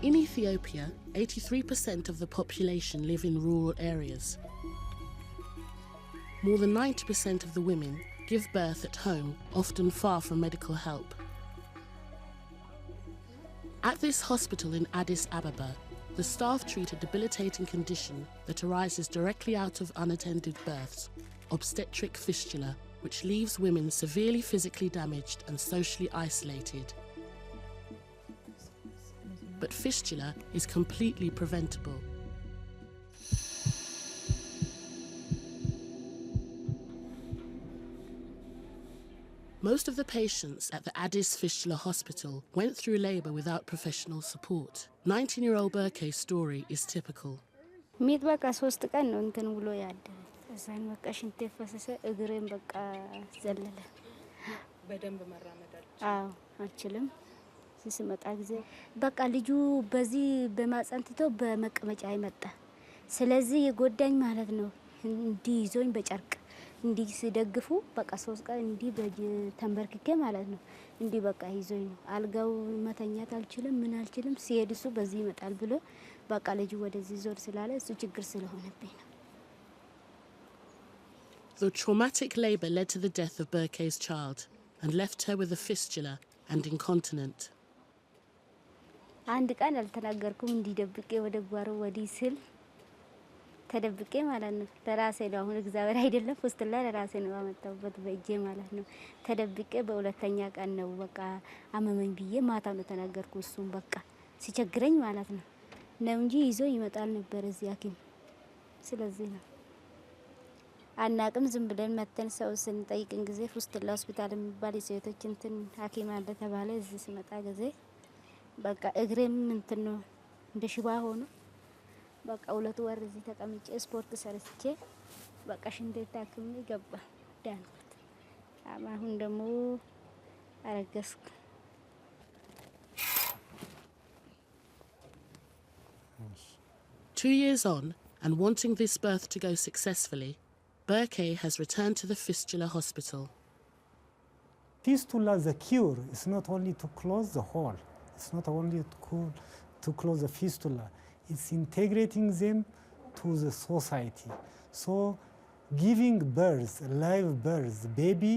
In Ethiopia, 83% of the population live in rural areas. More than 90% of the women give birth at home, often far from medical help. At this hospital in Addis Ababa, the staff treat a debilitating condition that arises directly out of unattended births, obstetric fistula, which leaves women severely physically damaged and socially isolated. But fistula is completely preventable. Most of the patients at the Addis Fistula Hospital went through labour without professional support. 19-year-old Berke's story is typical. እንዲ ሲደግፉ በቃ 3 ቀን እንዲ ተንበርክኬ ማለት ነው እንዲ በቃ ይዞኝ ነው አልጋው መተኛት አልችልም ምን አልችልም ሲሄድ እሱ በዚህ ይመጣል ብሎ በቃ ልጅ ወደዚህ ዞር ስላለ እሱ ችግር ስለሆነብኝ ነው The traumatic labour led to the death of Berke's child and left her with a fistula and incontinent. አንድ ቀን አልተናገርኩም እንዲ ደብቄ ወደ ጓሮ ወዲ ስል ተደብቄ ማለት ነው ለራሴ ነው አሁን እግዚአብሔር አይደለም ፍስትላ ለራሴ ነው አመጣውበት በእጄ ማለት ነው ተደብቄ በሁለተኛ ቀን ነው በቃ አመመኝ ብዬ ማታው ነው ተናገርኩ እሱም በቃ ሲቸግረኝ ማለት ነው እንጂ ይዞ ይመጣል ነበር እዚህ ሐኪም ስለዚህ ነው አናቅም ዝም ብለን መተን ሰው ስንጠይቅን ጊዜ ፍስትላ ሆስፒታል የሚባል የሴቶች እንትን ሐኪም አለ ተባለ እዚህ ሲመጣ ጊዜ በቃ እግሬም እንትን ነው እንደ ሽባ ሆኖ በቃ 2 ወር እዚህ ተቀምጬ ስፖርት ሰርቼ በቃ ሽንቴ ታክም ገባ ዳንኩት አሁን ደግሞ አረገስኩ 2 years on and wanting this birth to go successfully, Berke has returned to the Fistula Hospital. Fistula, the cure is not only to close the hole, it's not only to close the fistula. It's integrating them to the society. So giving birth, live birth, baby,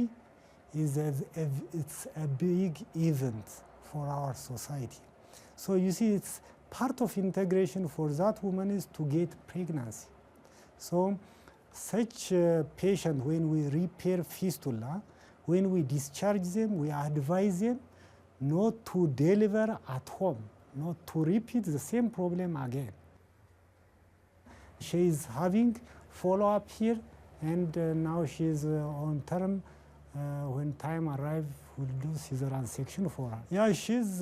it's a big event for our society. So you see, it's part of integration for that woman is to get pregnancy. So such patient, when we repair fistula, when we discharge them, we advise them not to deliver at home, not to repeat the same problem again. She is having follow-up here and now she is on term. When time arrives, we'll do cesarean section for her. Yeah, she's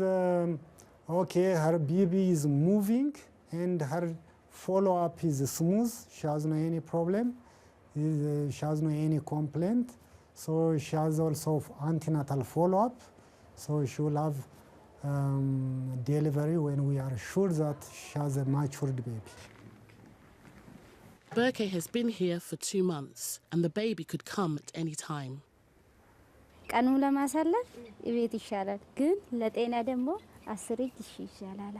okay, her baby is moving and her follow-up is smooth. She has no any problem. She has no any complaint. So she has also antenatal follow-up. So she will have delivery when we are sure that she has a matured baby. Berke has been here for 2 months and the baby could come at any time. ቀኑ ለማሳለፍ እቤት ይሻላል ግን ለጤና ደግሞ 10 ይሻላል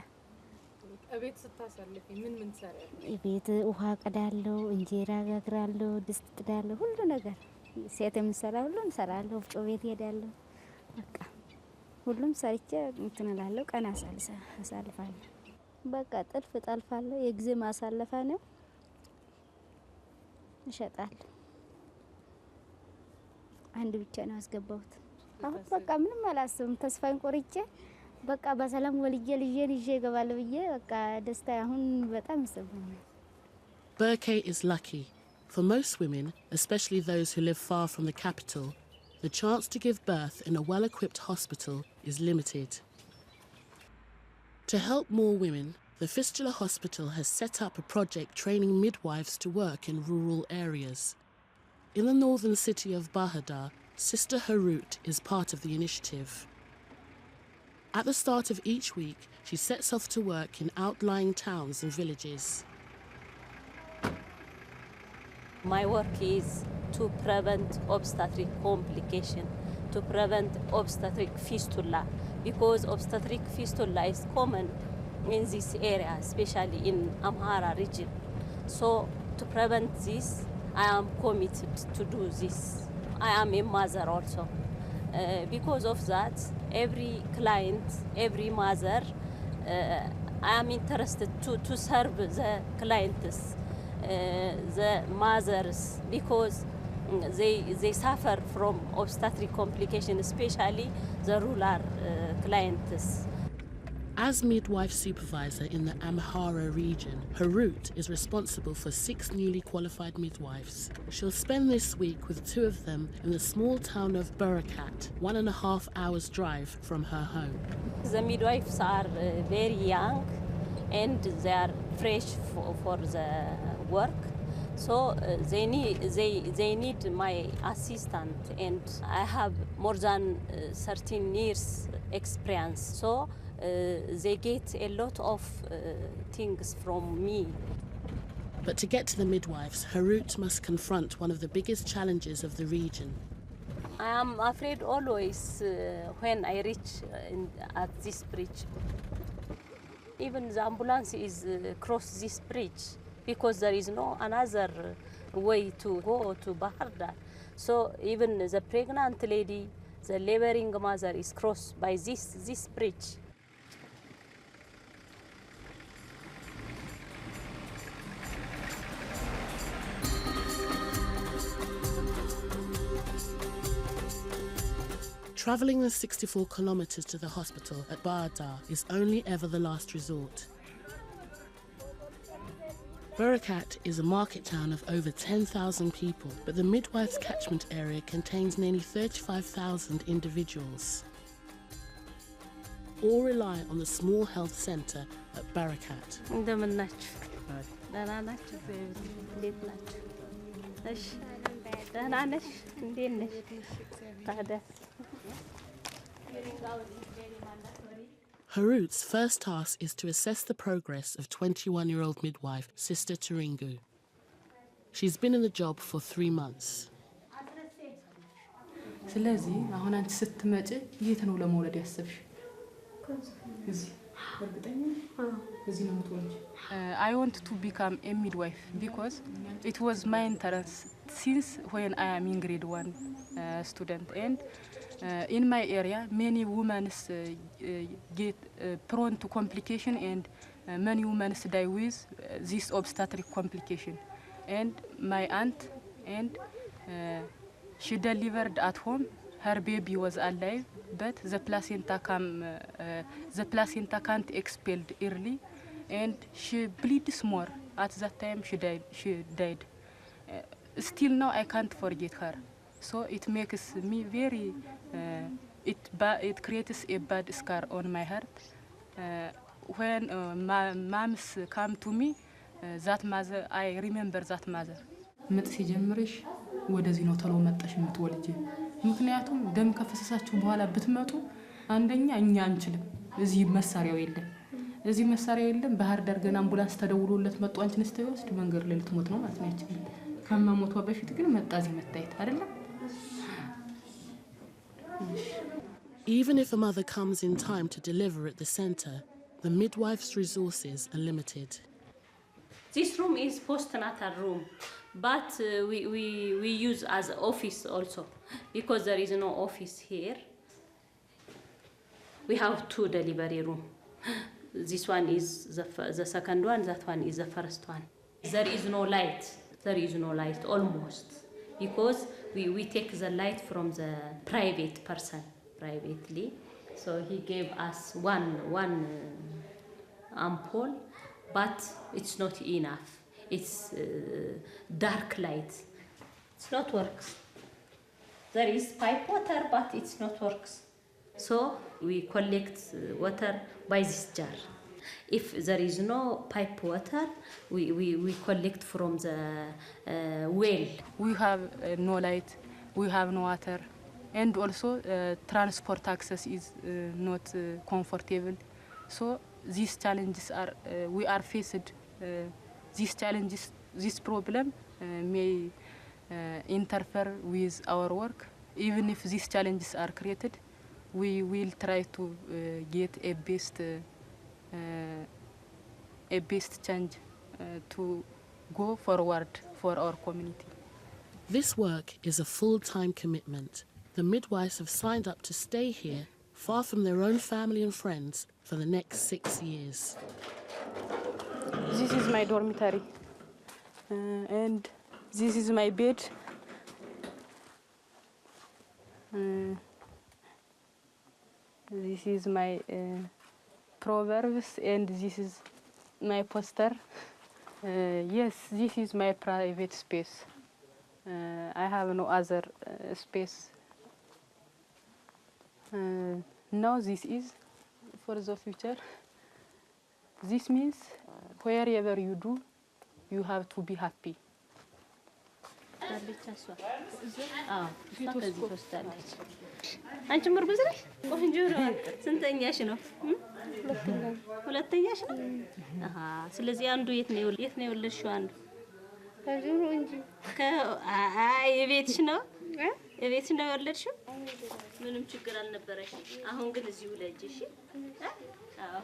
እቤት ስታሳልፊ ምን ሰራለሽ እቤት ውሃ ቀዳለው እንጀራ ጋግራለው ድስት ጥዳለው ሁሉ ነገር ሴትም ሰራ ሁሉም ሰራለው ወፍጮ ቤት ሄዳለው በቃ ሁሉም ሰርቼ እንትናላለው ቀን አሳልፋለሁ በቃ ጥልፍ ጠልፋለሁ የጊዜ ማሳለፋ ነው እሸጣለሁ አንድ ብቻ ነው አስገባሁት አሁን በቃ ምንም አላስብም ተስፋን ቆርጬ በቃ በሰላም ወልጄ ልጄን ይዤ እገባለሁ ብዬ በቃ ደስታ አሁን በጣም ይሰማኛል Berke is lucky. For most women, especially those who live far from the capital, the chance to give birth in a well-equipped hospital is limited. To help more women, the Fistula Hospital has set up a project training midwives to work in rural areas. In the northern city of Bahadar, Sister Harut is part of the initiative. At the start of each week, she sets off to work in outlying towns and villages. My work is to prevent obstetric complication, to prevent obstetric fistula, because obstetric fistula is common in this area, especially in Amhara region. So to prevent this, I am committed to do this. I am a mother also. Because of that, every client, every mother, I am interested to serve the clients, the mothers, because they suffer from obstetric complications, especially the rural clients. As midwife supervisor in the Amhara region, Harut is responsible for 6 newly qualified midwives. She'll spend this week with 2 of them in the small town of Birthrights, 1.5 hours drive from her home. The midwives are very young and they are fresh for the work. So they need my assistant, and I have more than 13 years experience. So they get a lot of things from me. But to get to the midwives, Harut must confront one of the biggest challenges of the region. I am afraid always when I reach at this bridge. Even the ambulance is cross this bridge because there is no another way to go to Bahardar. So even the pregnant lady, the laboring mother is crossed by this bridge. Travelling the 64 kilometres to the hospital at Bahardar is only ever the last resort. Birthrights is a market town of over 10,000 people, but the midwives' catchment area contains nearly 35,000 individuals. All rely on the small health centre at Birthrights. Harut's first task is to assess the progress of 21-year-old midwife Sister Turingu. She's been in the job for 3 months. ስለዚህ አሁን አንቺ ስትመጪ የት ነው ለመውለድ ያሰብሽ? I want to become a midwife because it was my interest since when I am in grade 1 student, and in my area many women get prone to complication, and many women die with this obstetric complication. And my aunt, and she delivered at home. Her baby was alive, but the placenta can't expelled early, and she bleeds more. At that time, she died. Still now, I can't forget her. So it makes me very. It creates a bad scar on my heart. When my moms come to me, that mother, I remember that mother. ምጥ ሲጀምርሽ ወደዚህ ነው ተሎ መጣሽ የምትወልጂ። ምክንያቱም ደም ከፈሰሳችሁ በኋላ ብትመጡ አንደኛ እኛ አንችልም፣ እዚህ መሳሪያው የለም። እዚህ መሳሪያው የለም። ባህር ዳር ገና አምቡላንስ ተደውሎለት መጡ አንቺን ስተይወስድ መንገድ ላይ ልትሞት ነው ማለት ነው ያቺ። ከመሞቷ በፊት ግን መጣ እዚህ መታየት አይደለም። Even if a mother comes in time to deliver at the centre, the midwife's resources are limited. This room is postnatal room, but we use as office also because there is no office here. We have 2 delivery room. This one is the second one, that one is the first one. There is no light. There is no light almost because we take the light from the private person privately. So he gave us one ampoule, but it's not enough. It's dark light. It's not works. There is pipe water, but it's not works. So we collect water by this jar. If there is no pipe water, we collect from the well. We have no light, we have no water, and also transport access is not comfortable. So these challenges are we are faced. These challenges, this problem may interfere with our work. Even if these challenges are created, we will try to get a best a best change to go forward for our community. This work is a full-time commitment. The midwives have signed up to stay here, far from their own family and friends, for the next 6 years. This is my dormitory, and this is my bed. This is my proverbs, and this is my poster. Yes, this is my private space. I have no other space. Now this is for the future. This means wherever you do, you have to be happy. አንቺ ምርጉዝ ነሽ? ቆንጆ ነው። ስንተኛሽ ነው? ሁለተኛሽ ነው? አሃ። ስለዚህ አንዱ የት ነው የወለድሽው? አንዱ ከዚህ ነው እንጂ የቤትሽ ነው? የቤትሽ ነው የወለድሽው? ምንም ችግር አልነበረሽ። አሁን ግን እዚህ ውለጅ። እሺ? አዎ።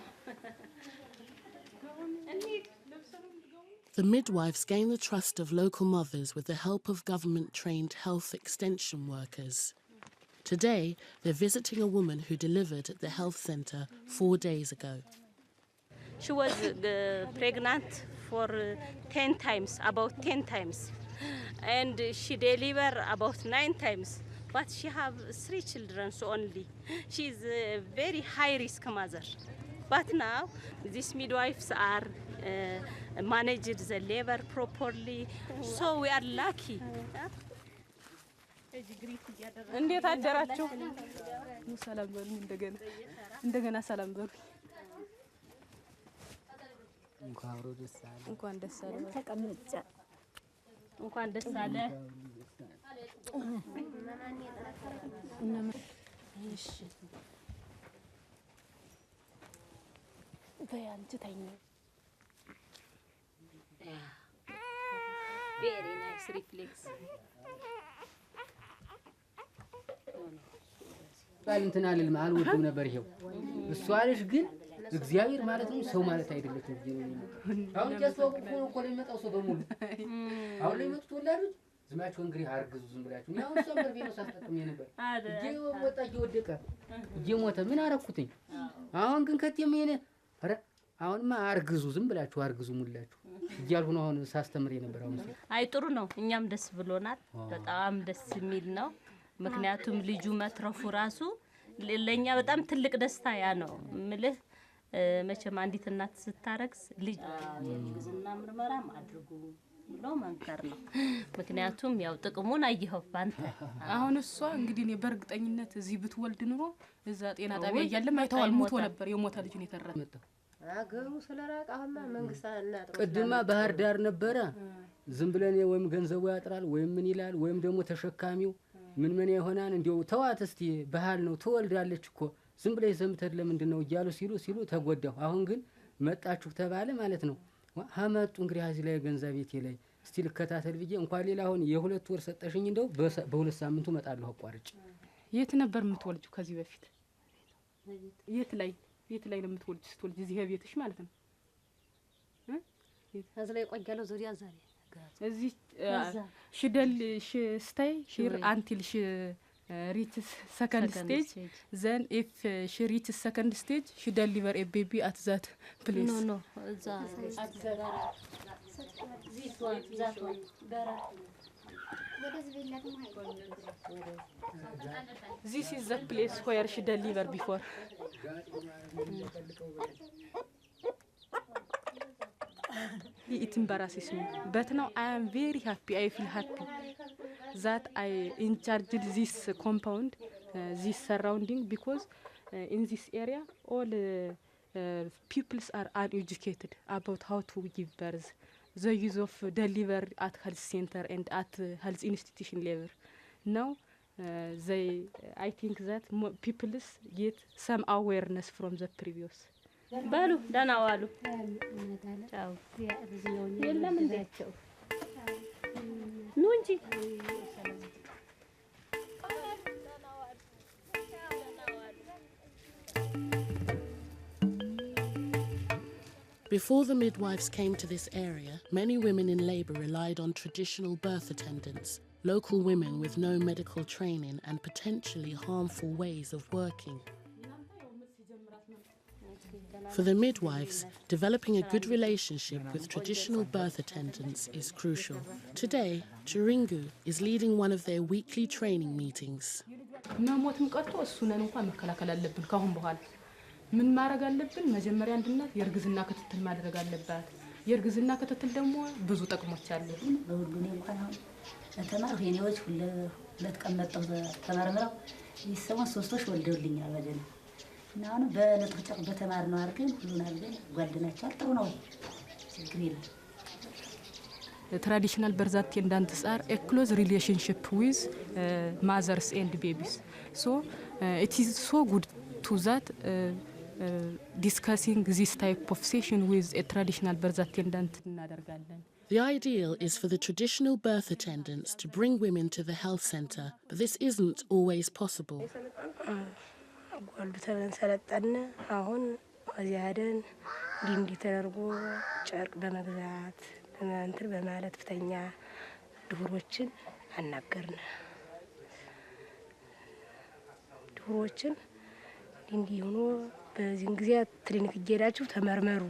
The midwives gain the trust of local mothers with the help of government-trained health extension workers. Today, they're visiting a woman who delivered at the health centre 4 days ago. She was pregnant for 10 times, about 10 times. And she delivered about 9 times. But she have 3 children only. She is a very high-risk mother. But now, these midwives are managed the labor properly. So we are lucky. እንዴት አደራችሁ? ሰላም በሉ። እንደገና ሰላም በሉ። እንኳን ደስ አለ። ተቀመጫ እንኳን ደስ አለ። እሺ በያንቺ ተኝ። Very nice reflex. እንትን አልልም አልወድም ነበር። ይሄው እሷ አለሽ ግን እግዚአብሔር ማለት ነው ሰው ማለት አይደለችም። አሁን ጀስቶው እኮ ለሚመጣው ሰው በሙሉ አሁን ለሚመጡት ወላጆች ዝማችሁ እንግዲህ አርግዙ ዝም ብላችሁ ነው። አሁን ሰምበር ቢኖር ሳስጠቅም ነበር ወጣ እየወደቀ እየሞተ ምን አረኩትኝ። አሁን ግን ከጤም የኔ አረ አሁንማ አርግዙ ዝም ብላችሁ አርግዙ ሙላችሁ እያልሁ ነው አሁን ሳስተምር ነበር። አሁን አይ ጥሩ ነው። እኛም ደስ ብሎናል። በጣም ደስ የሚል ነው። ምክንያቱም ልጁ መትረፉ ራሱ ለኛ በጣም ትልቅ ደስታ ያ ነው ምልህ። መቼም አንዲት እናት ስታረክስ ልጅ የግዝና ምርመራም አድርጉ ብሎ መንከር ነው። ምክንያቱም ያው ጥቅሙን አየኸው ባንተ። አሁን እሷ እንግዲህ እኔ በእርግጠኝነት እዚህ ብትወልድ ኑሮ እዛ ጤና ጣቢያ እያለም አይተዋል ሞቶ ነበር። የሞተ ልጅ ነው የተረፈ። አገሩ ስለራቀ አሁን መንግስት አናጥሮ ቅድማ ባህር ዳር ነበረ። ዝም ብለን ወይም ገንዘቡ ያጥራል ወይም ምን ይላል ወይም ደግሞ ተሸካሚው ምን ይሆናል እንዴው ተዋት እስቲ ባህል ነው ትወልዳለች እኮ ዝም ብለህ ዘምተህ ለምንድን ነው እያሉ ሲሉ ተጎዳሁ። አሁን ግን መጣችሁ ተባለ ማለት ነው። ሀመጡ እንግዲህ እዚህ ላይ ገንዘብ ቤቴ ላይ እስቲ ልከታተል ብዬ እንኳን ሌላ አሁን የ2 ወር ሰጠሽኝ እንደው በ2 ሳምንቱ መጣለሁ አቋርጭ። የት ነበር የምትወልጂው ከዚህ በፊት? የት ላይ ነው የምትወልጂ? ስትወልጂ እዚህ ቤትሽ ማለት ነው? ከዚህ ላይ ቆያለሁ ዙሪያ ዛሬ እዚህ ሽደል ሽስታይ ሂር አንቲል ሽ reaches second stage. Then if she reaches second stage, she deliver a baby at that place. No, at that. This one, that one. This is the place where she delivered before. It embarrasses me, but now I am very happy. I feel happy that I in charge this compound, this surrounding, because in this area all peoples are uneducated about how to give birth. The use of delivery at health center and at health institution level. Now I think that peoples get some awareness from the previous. ባሉ ደህና ዋሉ። ቻው። የለም እንዴቸው ኑ እንጂ Before the midwives came to this area, many women in labour relied on traditional birth attendants, local women with no medical training and potentially harmful ways of working. For the midwives, developing a good relationship with traditional birth attendants is crucial. Today, Chiringu is leading one of their weekly training meetings. ምን ማድረግ አለብን መጀመሪያ እንድናት የርግዝና ክትትል ማድረግ አለባት የርግዝና ክትትል ደግሞ ብዙ ጥቅሞች አሉት በሁሉም እንኳን ተማርኩ የኔዎች ሁለት ቀን መጣሁ ተመርምረው ይሰማን ሶስቶች ወልደውልኛል በደል እና አሁን በለጥቆ በተማር ነው አርገን ሁሉን አርገን ጓደናቻል ጥሩ ነው ችግር የለም The traditional birth attendants are a close relationship with mothers and babies. So it is so good to that discussing this type of session with a traditional birth attendant. The ideal is for the traditional birth attendants to bring women to the health centre, but this isn't always possible. እንትን በማለት ፍተኛ ድሁሮችን አናገርን ድሁሮችን እንዲህ ሆኖ በዚህን ጊዜ ክሊኒክ ሄዳችሁ ተመርመሩ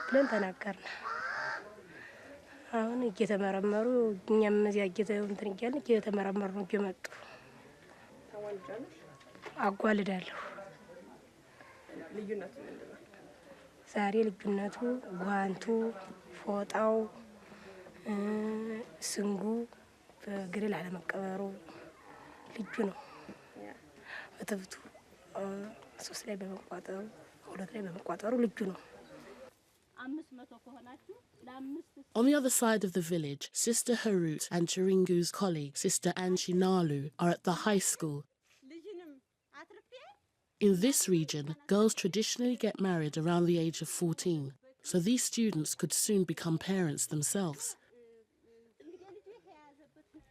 ብለን ተናገርን አሁን እየተመረመሩ እኛም እዚያ እንትን እያልን እየተመረመሩ ነው እየመጡ አጓልዳለሁ ልዩነቱ ምንድነው ዛሬ ልዩነቱ ጓንቱ ፎጣው ስንጉ በግሪል አለመቀበሩ ልዩ ነው ወተፍቱ ሶስት ላይ በመቋጠሩ ሁለት ላይ በመቋጠሩ ልዩ ነው On the other side of the village, Sister Harut and Chiringu's colleague, Sister Anchi Nalu, are at the high school. In this region, girls traditionally get married around the age of 14, so these students could soon become parents themselves.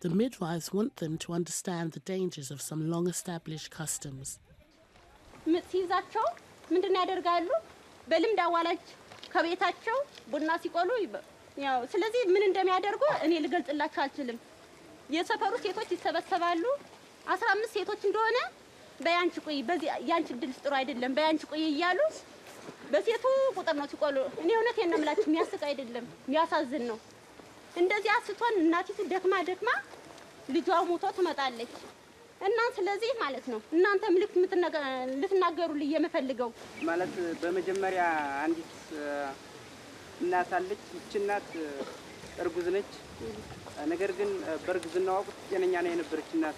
The midwives want them to understand the dangers of some long-established customs. ከቤታቸው ቡና ሲቆሉ ያው ስለዚህ ምን እንደሚያደርጉ እኔ ልገልጽላችሁ አልችልም የሰፈሩ ሴቶች ይሰበሰባሉ 15 ሴቶች እንደሆነ በያንቺ ቆይ በዚህ ያንቺ ድል ጥሩ አይደለም በያንቺ ቆይ ይያሉ በሴቱ ቁጥር ነው ሲቆሉ እኔ እውነቴን ነው የምላችሁ የሚያስቅ አይደለም የሚያሳዝን ነው እንደዚህ አስቶን እናቲቱ ደክማ ልጇ ሞቶ ትመጣለች እና ስለዚህ ማለት ነው እናንተ ምልክት ልትናገሩልኝ የምፈልገው ማለት በመጀመሪያ አንዲት እናት አለች እቺ እናት እርጉዝ ነች ነገር ግን በርግዝናዋ ወቅት ጤነኛ ነው የነበረች እናቷ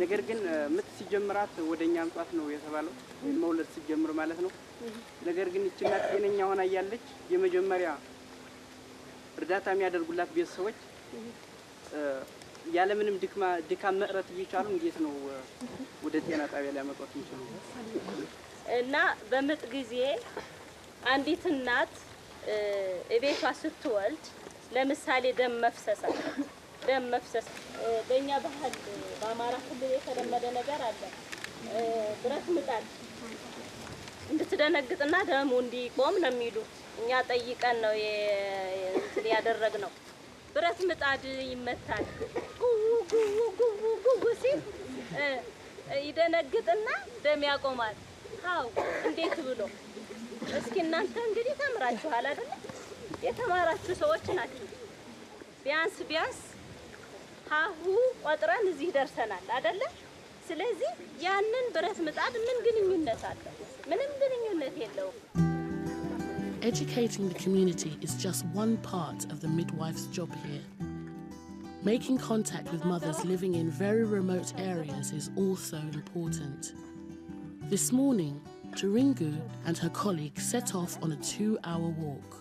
ነገር ግን ምጥ ሲጀምራት ወደኛ አምጣት ነው የተባለው መውለድ ሲጀምር ማለት ነው ነገር ግን እቺ እናት ጤነኛ ሆና ያለች የመጀመሪያ እርዳታ የሚያደርጉላት ቤተሰቦች ያለ ምንም ድካም መቅረት እየቻሉ እንዴት ነው ወደ ጤና ጣቢያ ሊያመጣት ይችላል እና በምጥ ጊዜ አንዲት እናት እቤቷ ስትወልድ ለምሳሌ ደም መፍሰስ በእኛ ባህል በአማራ ክልል የተለመደ ነገር አለ ብረት ምጣድ እንድትደነግጥና ደሙ እንዲቆም ነው የሚሉት እኛ ጠይቀን ነው ያደረግነው ብረት ምጣድ ይመታል ጉጉ ሲል ይደነግጥና ደም ያቆማል አው እንዴት ብሎ እስኪ እናንተ እንግዲህ ተምራችኋል አይደል የተማራችሁ ሰዎች ናችሁ ቢያንስ ሃሁ ቆጥረን እዚህ ደርሰናል አይደል ስለዚህ ያንን ብረት ምጣድ ምን ግንኙነት አለ ምንም ግንኙነት የለውም Educating the community is just one part of the midwife's job here. Making contact with mothers living in very remote areas is also important. This morning, Chiringu and her colleague set off on a 2-hour walk.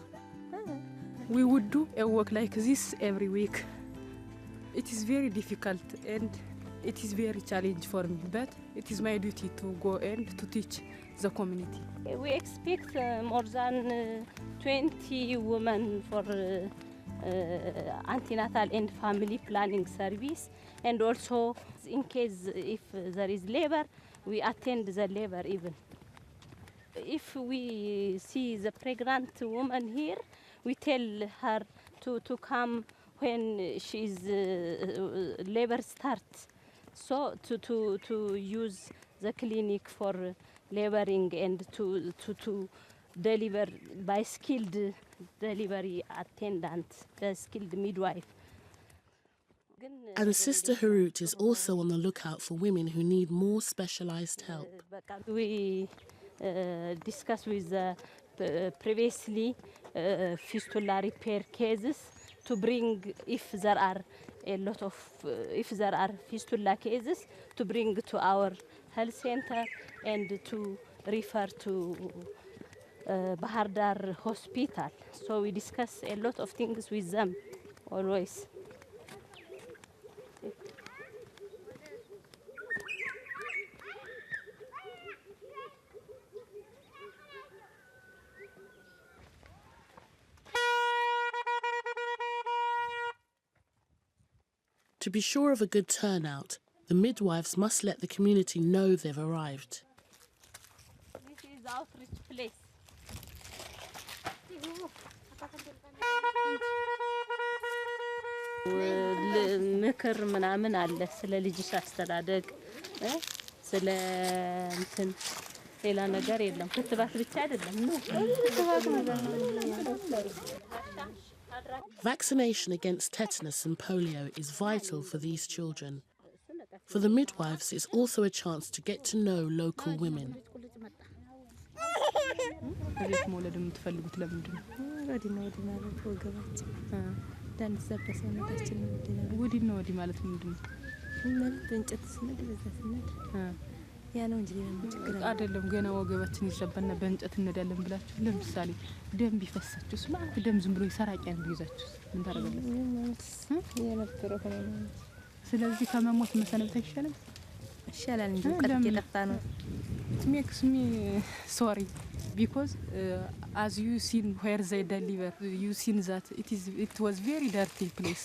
We would do a walk like this every week. It is very difficult and it is very challenging for me, but it is my duty to go and to teach the community. We expect more than 20 women for antenatal and family planning service, and also in case if there is labor, we attend the labor even. If we see the pregnant woman here, we tell her to come when she's labor starts. So to use the clinic for laboring and to deliver by skilled delivery attendant, skilled midwife. And Sister Harut is also on the lookout for women who need more specialized help. We discussed with previously fistula repair cases to bring, if there are a lot of, if there are fistula cases, to bring to our health center and to refer to Bahar Dar Hospital. So we discuss a lot of things with them always. To be sure of a good turnout, the midwives must let the community know they've arrived. This is outreach place. ምክር ምናምን አለ ስለ ልጅሽ አስተዳደግ ስለ እንትን ሌላ ነገር የለም። ክትባት ብቻ አይደለም ነው። Vaccination against tetanus and polio is vital for these children. For the midwives, it's also a chance to get to know local women. ቤት መውለድ የምትፈልጉት ለምንድን ነው? ወዲና ወዲ ማለት ወገባችን ዳንሰበ ሰውነታችን ወዲና ወዲ ማለት ምንድን ነው? ማለት እንጨት ስነድ በዛ ስነድ ያ ነው እንጂ ችግር አይደለም። ገና ወገባችን ይዘበና በእንጨት እንዳለን ብላችሁ ለምሳሌ ደም ቢፈሳችሁስ ማለት ደም ዝም ብሎ ይሰራቂያን ቢይዛችሁስ ምን ታደርጋላችሁ? የነበረው ሆነ ነው። ስለዚህ ከመሞት መሰነብት አይሻልም? ይሻላል እንጂ ቀጥ የጠፋ ነው። It makes me sorry because as you seen where they deliver, you seen that it was very dirty place,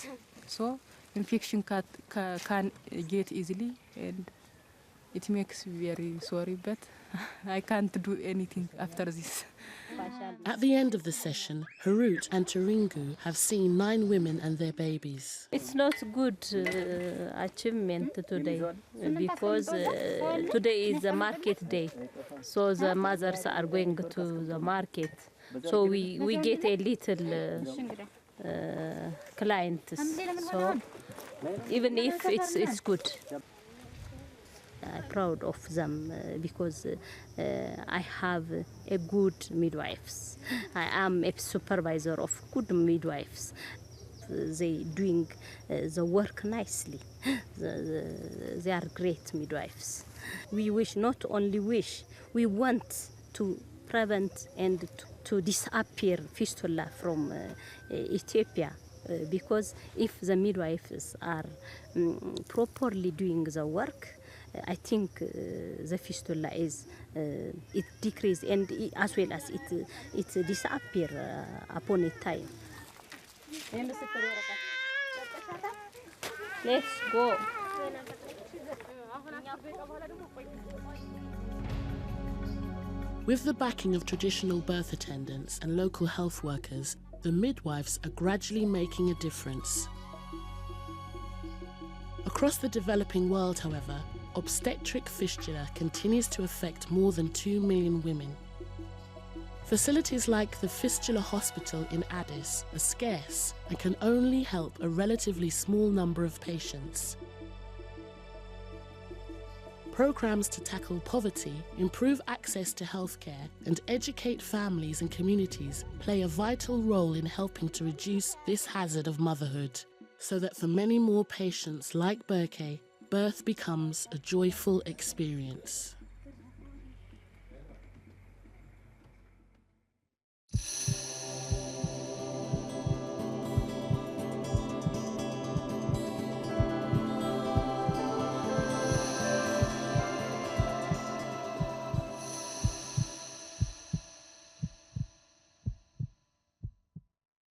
so infection can get easily, and it makes me very sorry, but I can't do anything after this. At the end of the session, Harut and Taringu have seen 9 women and their babies. It's not good achievement today because today is the market day, so the mothers are going to the market, so we get a little clients, so even if it's good, I'm proud of them because I have a good midwives. I am a supervisor of good midwives. They doing the work nicely. They are great midwives. We wish, not only wish, we want to prevent and to disappear fistula from Ethiopia. Because if the midwives are properly doing the work, I think the fistula is it decrease and as well as it disappear upon a time. Let's go. With the backing of traditional birth attendants and local health workers, the midwives are gradually making a difference. Across the developing world, however, obstetric fistula continues to affect more than 2 million women. Facilities like the Fistula Hospital in Addis are scarce and can only help a relatively small number of patients. Programs to tackle poverty, improve access to healthcare, and educate families and communities play a vital role in helping to reduce this hazard of motherhood, so that for many more patients like Berke, birth becomes a joyful experience.